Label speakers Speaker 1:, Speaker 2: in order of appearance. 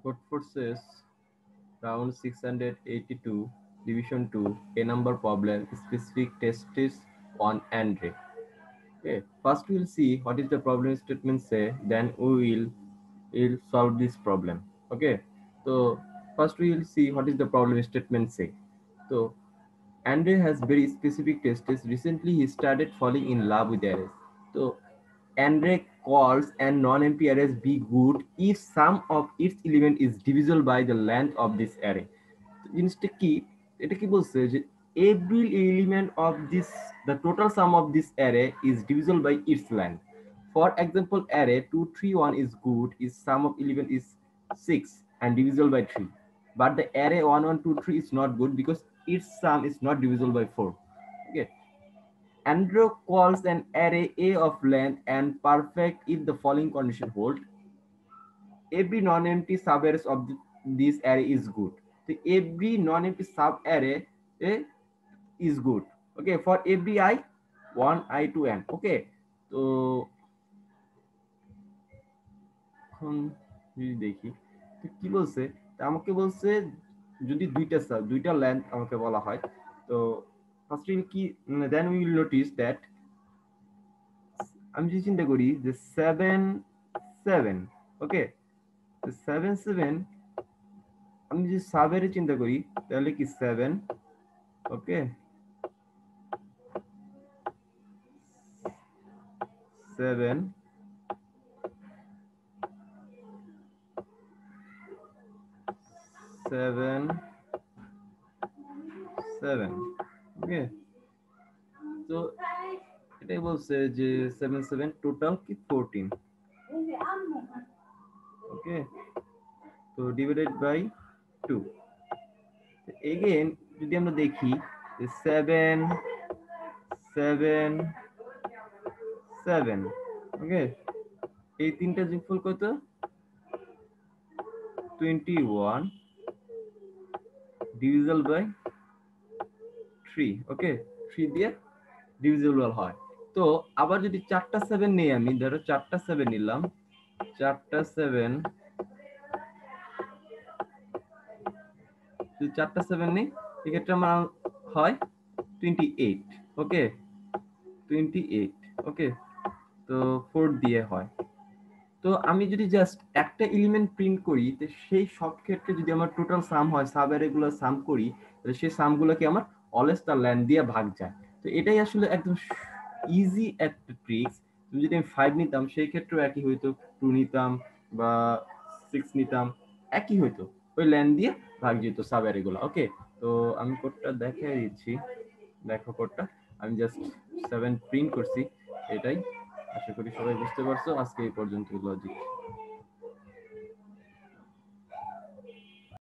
Speaker 1: Code forces round 682 division 2 a number problem specific tests on Andre. Okay, first we'll see what is the problem statement say, then will solve this problem. Okay, so first we will see what is the problem statement say. So Andre has very specific tastes. Recently, he started falling in love with arrays. So, Andre calls and non-empty arrays be good if sum of its element is divisible by the length of this array. So, জিনিসটা কি এটা কি বলছে যে every element of this the total sum of this array is divisible by its length. For example, array 2 3 1 is good if sum of element is 6 and divisible by 3. But the array 1 1 2 3 is not good because its sum is not divisible by 4. Okay. Andrew calls an array A of length and perfect if the following condition hold. Every non-empty subarray of this array is good. So every non-empty sub-array is good. Okay, for every I, 1, I, 2, n. Okay, তো এখন যদি দেখি তো কি বলছে, আমাকে বলছে যদি দুইটা লেন্থ আমাকে বলা হয়, তো ফার্স্ট কি then we will notice that আমি যদি চিন্তা করি যে 7 7, ওকে, 7 7 আমি যদি সাবের চিন্তা করি তাহলে কি 7, ওকে, 7 7 7, ওকে, তো এটাই বলছে যে 7 7 টোটাল কি 14, ওকে, তো ডিভাইডেড বাই 2 এগেন যদি আমরা দেখি 7 7 7, ওকে, এই তিনটা যোগফল কত 21 ডিভিজিবল বাই 3, ওকে, 3 দিয়ে ডিভিজিবল হয়। তো আবার যদি চারটা 7 নেই, আমি ধরো চারটা 7 নিলাম, চারটা 7 যদি চারটা 7 নেই এক্ষেত্রে আমার হয় 28, ওকে, 28, ওকে, তো 4 দিয়ে হয়। তো আমি যদি জাস্ট একটা এলিমেন্ট প্রিন্ট করি তো সেই সব ক্ষেত্রে যদি আমার টোটাল সাম হয় সাব অ্যারেগুলো সাম করি তাহলে সেই সামগুলোকে আমার অলওয়েজ তার ল্যান্ড দিয়ে ভাগ যায়। তো এটাই আসলে একদম ইজি একটা ট্রিক্স। তুমি যদি আমি 5 নিতাম সেই ক্ষেত্রেও একই হইতো, 2 নিতাম বা 6 নিতাম একই হইতো, ওই ল্যান্ড দিয়ে ভাগ যেত সাব অ্যারেগুলো। ওকে, তো আমি কোডটা দেখাই দিচ্ছি, দেখো কোডটা আমি জাস্ট 7 প্রিন্ট করছি, এটাই। আশা করি সবাই বুঝতে পারছো। আজকে এই পর্যন্ত লজিক।